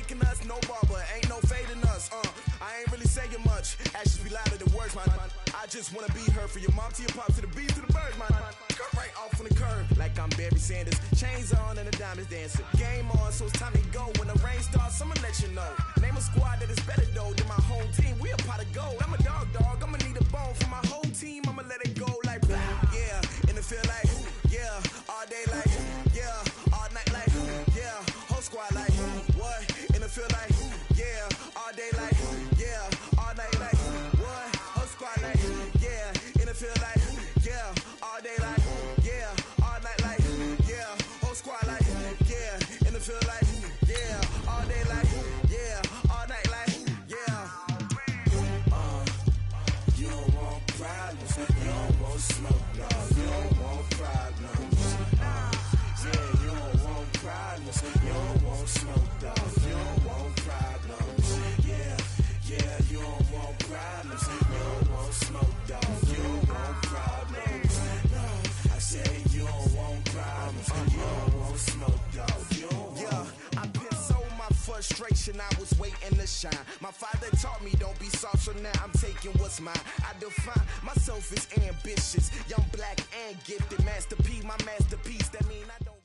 faking us, no barber, ain't no fading us. I ain't really saying much. Actions be louder than words, man. I just wanna be heard from your mom to your pop to the beat to the birds, man. Cut right off on the curb, like I'm Barry Sanders. Chains on and the diamonds dancing. Game on, so it's time to go. When the rain starts, I'ma let you know. Name a squad that is better though than my home team. We a pot of gold. I'm a dog. I'ma need a bone for my whole team. I'ma let it go like blah. Yeah, and it feel like yeah, all day like yeah, all night like yeah, whole squad like what? And it feel like yeah, all day like yeah, all night like what? Whole squad like yeah, and it feel like yeah, all day like yeah, all night like yeah, whole squad like yeah, and it feel like yeah, all day like yeah, all night like yeah. You don't want problems, you don't want smoke, dog. You don't want problems. Yeah, you don't want problems, you don't want smoke, dog. You don't want problems. Yeah, you don't want problems, you don't want smoke, dog. You don't want problems. No, I say you don't want problems, you don't want smoke, dog. You don't want. I pissed frustration, I was waiting to shine. My father taught me don't be soft, so now I'm taking what's mine. I define myself as ambitious, young, black, and gifted. Master P, my masterpiece, that mean I don't.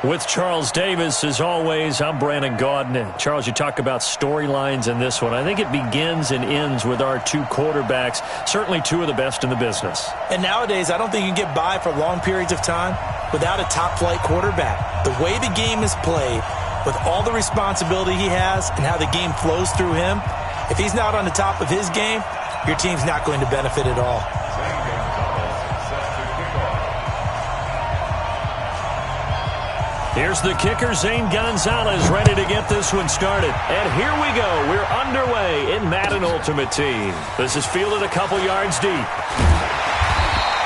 With Charles Davis, as always, I'm Brandon Gaudin. Charles, you talk about storylines in this one. I think it begins and ends with our two quarterbacks, certainly two of the best in the business. And nowadays, I don't think you can get by for long periods of time without a top-flight quarterback. The way the game is played, with all the responsibility he has and how the game flows through him, if he's not on the top of his game, your team's not going to benefit at all. Here's the kicker, Zane Gonzalez, ready to get this one started. And here we go. We're underway in Madden Ultimate Team. This is fielded a couple yards deep.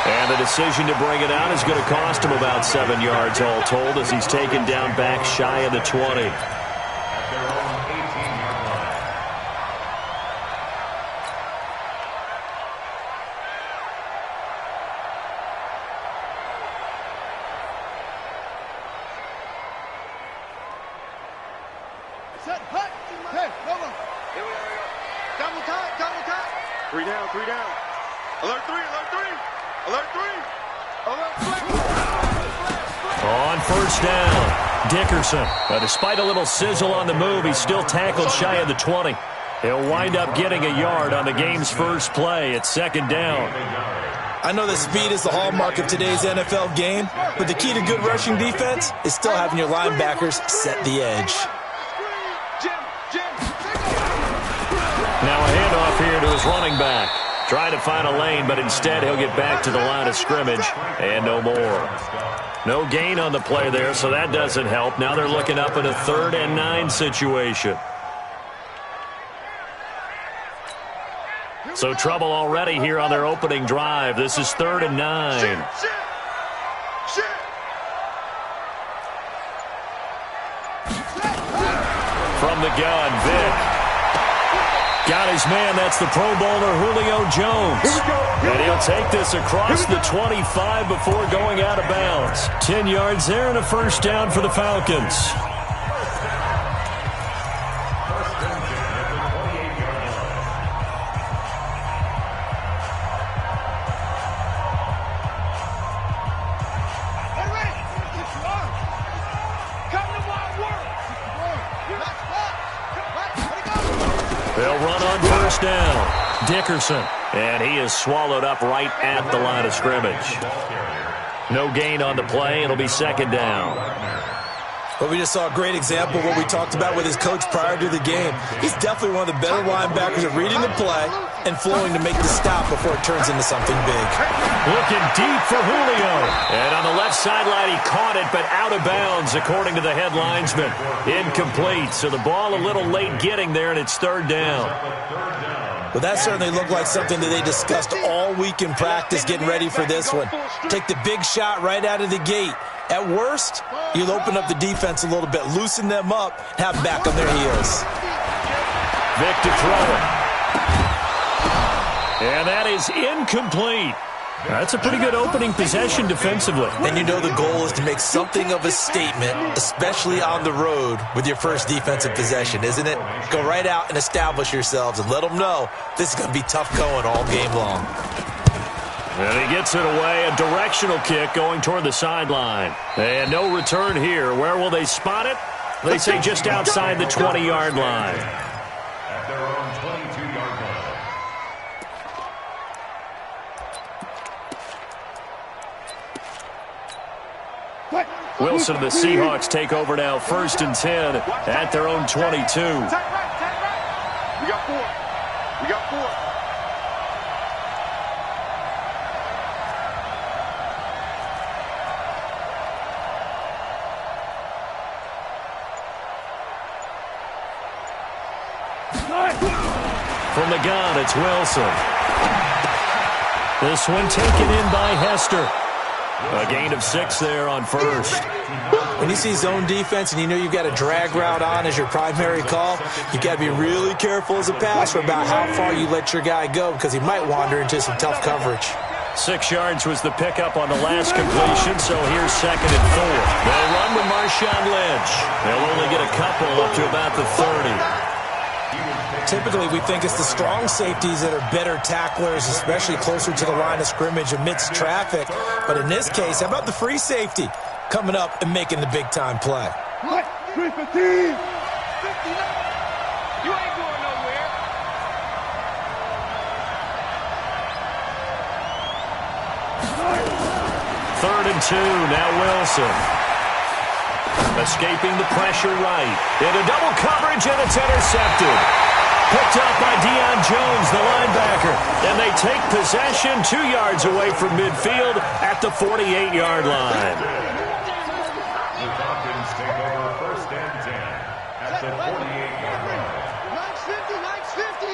And the decision to bring it out is going to cost him about 7 yards all told as he's taken down back shy of the 20. Despite a little sizzle on the move, he's still tackled shy of the 20. He'll wind up getting a yard on the game's first play at second down. I know that speed is the hallmark of today's NFL game, but the key to good rushing defense is still having your linebackers set the edge. Now a handoff here to his running back. Trying to find a lane, but instead he'll get back to the line of scrimmage and no more. No gain on the play there, so that doesn't help. Now they're looking up at a 3rd and 9 situation. So trouble already here on their opening drive. This is 3rd and 9. From the gun, Vic. Got his man. That's the Pro Bowler Julio Jones. And he'll take this across the 25 before going out of bounds. 10 yards there and a first down for the Falcons. They'll run on first down. Dickerson. And he is swallowed up right at the line of scrimmage. No gain on the play. It'll be second down. Well, we just saw a great example of what we talked about with his coach prior to the game. He's definitely one of the better linebackers at reading the play and flowing to make the stop before it turns into something big. Looking deep for Julio. And on the left sideline, he caught it, but out of bounds, according to the head linesman. Incomplete. So the ball a little late getting there, and it's 3rd down. Well, that certainly looked like something that they discussed all week in practice getting ready for this one. Take the big shot right out of the gate. At worst, you'll open up the defense a little bit, loosen them up, have them back on their heels. Vic to throw it. And that is incomplete. That's a pretty good opening possession defensively. And you know the goal is to make something of a statement, especially on the road with your first defensive possession, isn't it? Go right out and establish yourselves and let them know this is going to be tough going all game long. And he gets it away, a directional kick going toward the sideline. And no return here. Where will they spot it? They say just outside the 20-yard line. At their own 22-yard line. Wilson and the Seahawks take over now, 1st and 10 at their own 22. We got 4. We got 4. From the gun, it's Wilson. This one taken in by Hester. A gain of 6 there on 1st. When you see zone defense and you know you've got a drag route on as your primary call, you got to be really careful as a passer about how far you let your guy go because he might wander into some tough coverage. 6 yards was the pickup on the last completion, so here's 2nd and 4. They'll run to Marshawn Lynch. They'll only get a couple up to about the 30. Typically, we think it's the strong safeties that are better tacklers, especially closer to the line of scrimmage amidst traffic. But in this case, how about the free safety coming up and making the big-time play? 315. 59. You ain't going nowhere. Third and 2, now Wilson. Escaping the pressure right. Into double coverage, and it's intercepted. Picked up by Deion Jones, the linebacker. And they take possession 2 yards away from midfield at the 48-yard line. The Falcons take over 1st and 10 at the 48-yard line. 950.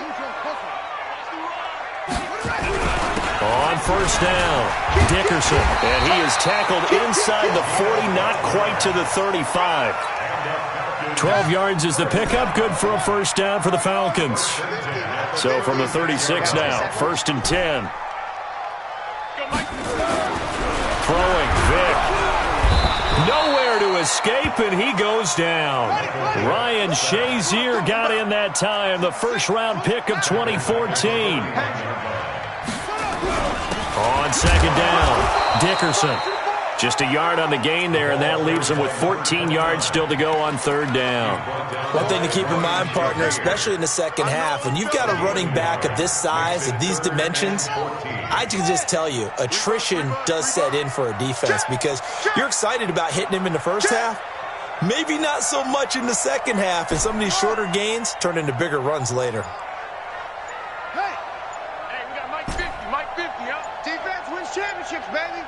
On 1st down, Dickerson. And he is tackled inside the 40, not quite to the 35. 12 yards is the pickup, good for a 1st down for the Falcons. So from the 36 now, 1st and 10. Throwing, Vick. Nowhere to escape, and he goes down. Ryan Shazier got in that time, the 1st-round pick of 2014. On 2nd down, Dickerson. Just a yard on the gain there, and that leaves them with 14 yards still to go on 3rd down. One thing to keep in mind, partner, especially in the second half, when you've got a running back of this size, of these dimensions, I can just tell you, attrition does set in for a defense because you're excited about hitting him in the first half. Maybe not so much in the second half, and some of these shorter gains turn into bigger runs later. Hey, we got Mike 50, huh? Defense wins championships, baby.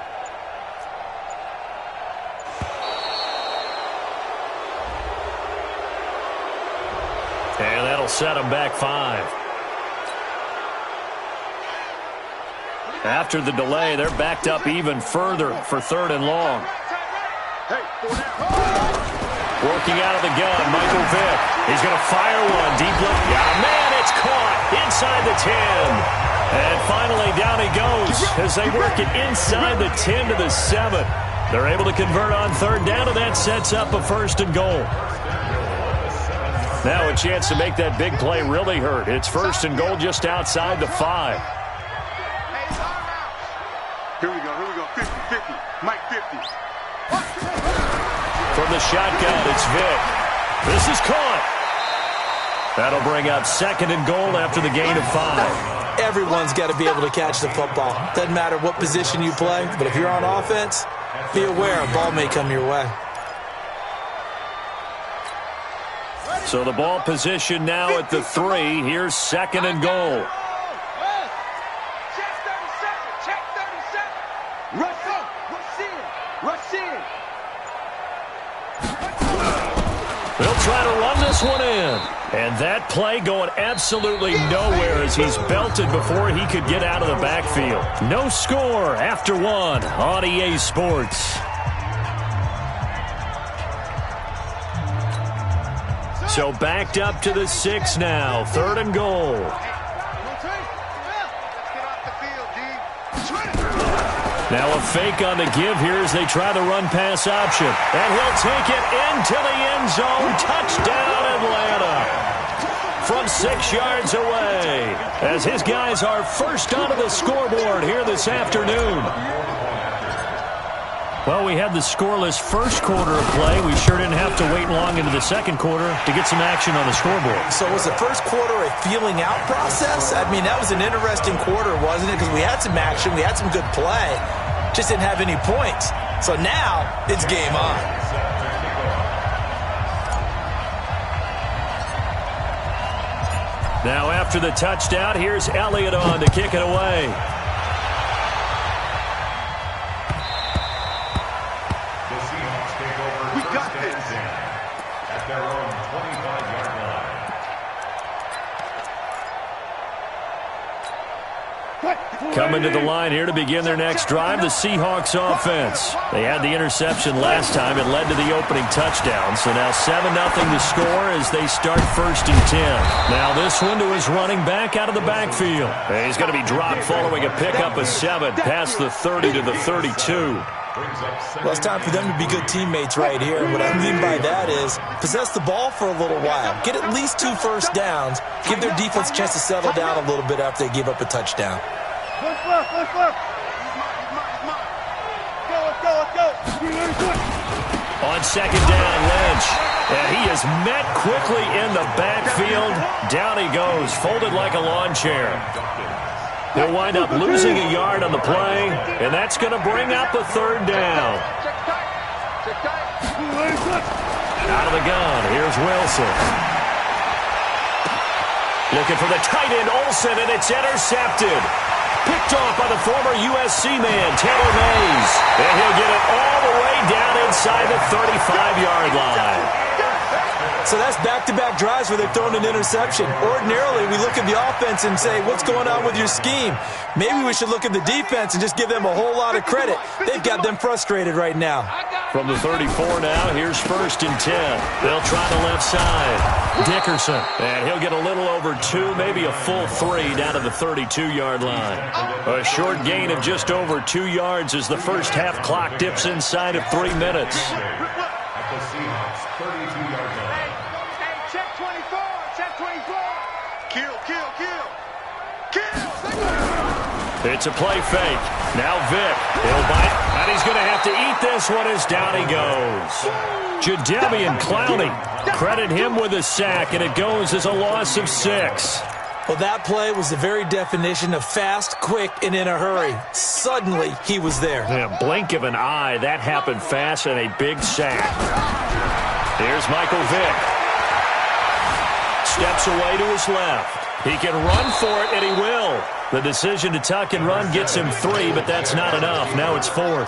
And that'll set him back 5. After the delay, they're backed up even further for 3rd and long. Hey, 4 down. Working out of the gun, Michael Vick. He's going to fire one deep left. Yeah, man, it's caught inside the 10. And finally, down he goes as they work it inside the 10 to the 7. They're able to convert on 3rd down, and that sets up a 1st and goal. Now a chance to make that big play really hurt. It's 1st and goal just outside the 5. Here we go. 50. Mike 50. From the shotgun, it's Vick. This is caught. That'll bring up 2nd and goal after the gain of 5. Everyone's got to be able to catch the football. Doesn't matter what position you play, but if you're on offense, be aware a ball may come your way. So the ball position now at the 3. Here's 2nd and goal. Check 37. Rush in. They'll try to run this one in. And that play going absolutely nowhere as he's belted before he could get out of the backfield. No score after 1 on EA Sports. So backed up to the 6 now. 3rd and goal. Let's get off the field, D. Now a fake on the give here as they try the run-pass option. And he'll take it into the end zone. Touchdown, Atlanta. From 6 yards away, as his guys are first onto the scoreboard here this afternoon. Well, we had the scoreless first quarter of play. We sure didn't have to wait long into the second quarter to get some action on the scoreboard. So was the first quarter a feeling out process? I mean, that was an interesting quarter, wasn't it? Because we had some action, we had some good play, just didn't have any points. So now it's game on. Now after the touchdown, here's Elliott on to kick it away. At their own 25-yard line. Coming to the line here to begin their next drive, the Seahawks offense. They had the interception last time. It led to the opening touchdown. So now 7-0 to score as they start 1st and 10. Now this one to his running back out of the backfield. And he's going to be dropped following a pickup of 7 past the 30 to the 32. Well, it's time for them to be good teammates right here. And what I mean by that is possess the ball for a little while. Get at least 2 first downs. Give their defense a chance to settle down a little bit after they give up a touchdown. Let's go. On 2nd down, Lynch. And he is met quickly in the backfield. Down he goes, folded like a lawn chair. He'll wind up losing a yard on the play, and that's going to bring up a 3rd down. Out of the gun, here's Wilson. Looking for the tight end, Olsen, and it's intercepted. Picked off by the former USC man, Taylor Mays. And he'll get it all the way down inside the 35-yard line. So that's back-to-back drives where they've thrown an interception. Ordinarily, we look at the offense and say, what's going on with your scheme? Maybe we should look at the defense and just give them a whole lot of credit. They've got them frustrated right now. From the 34 now, here's 1st and 10. They'll try the left side. Dickerson. And he'll get a little over 2, maybe a full 3 down to the 32-yard line. A short gain of just over 2 yards as the first half clock dips inside of 3 minutes. At the Seahawks 32-yard line. Check 24. Kill. It's a play fake. Now Vick. He'll bite, and he's going to have to eat this one as down he goes. Jadeveon Clowney. Credit him with a sack, and it goes as a loss of 6. Well, that play was the very definition of fast, quick, and in a hurry. Suddenly, he was there. In a blink of an eye, that happened fast and a big sack. Here's Michael Vick. Steps away to his left. He can run for it, and he will. The decision to tuck and run gets him 3, but that's not enough. Now it's 4th.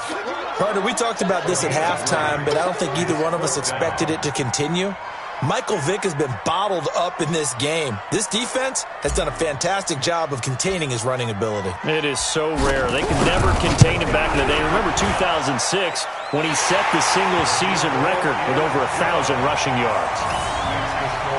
Partner, we talked about this at halftime, but I don't think either one of us expected it to continue. Michael Vick has been bottled up in this game. This defense has done a fantastic job of containing his running ability. It is so rare. They could never contain him back in the day. Remember 2006 when he set the single-season record with over 1,000 rushing yards.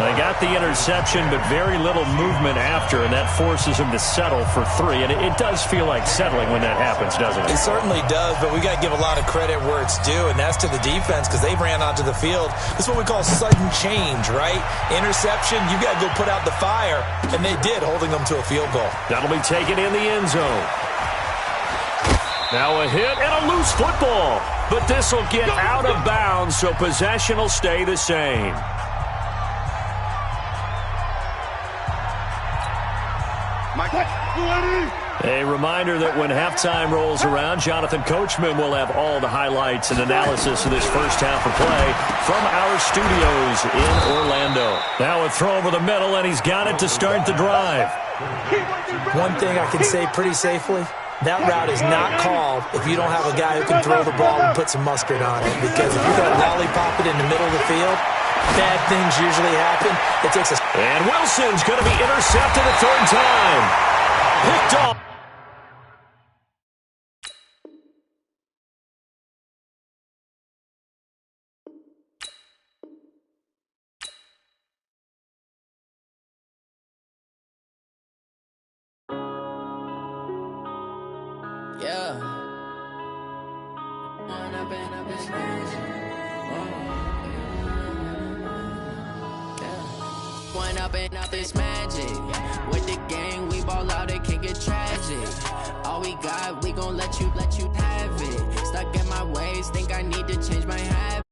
They got the interception, but very little movement after, and that forces him to settle for 3. And it does feel like settling when that happens, doesn't it? It certainly does, but we got to give a lot of credit where it's due, and that's to the defense because they ran onto the field. This is what we call sudden change, right? Interception, you got to go put out the fire, and they did, holding them to a field goal. That'll be taken in the end zone. Now a hit and a loose football, but this will get out of bounds, so possession will stay the same. A reminder that when halftime rolls around, Jonathan Coachman will have all the highlights and analysis of this first half of play from our studios in Orlando. Now a throw over the middle, and he's got it to start the drive. One thing I can say pretty safely, that route is not called if you don't have a guy who can throw the ball and put some mustard on it. Because if you're going to lollipop it in the middle of the field, bad things usually happen. It takes a... And Wilson's going to be intercepted a 3rd time. Picked off. Yeah. One up and up is magic. With the gang, we ball out, it can get tragic. All we got, we gon' let you have it. Stuck in my ways, think I need to change my habits.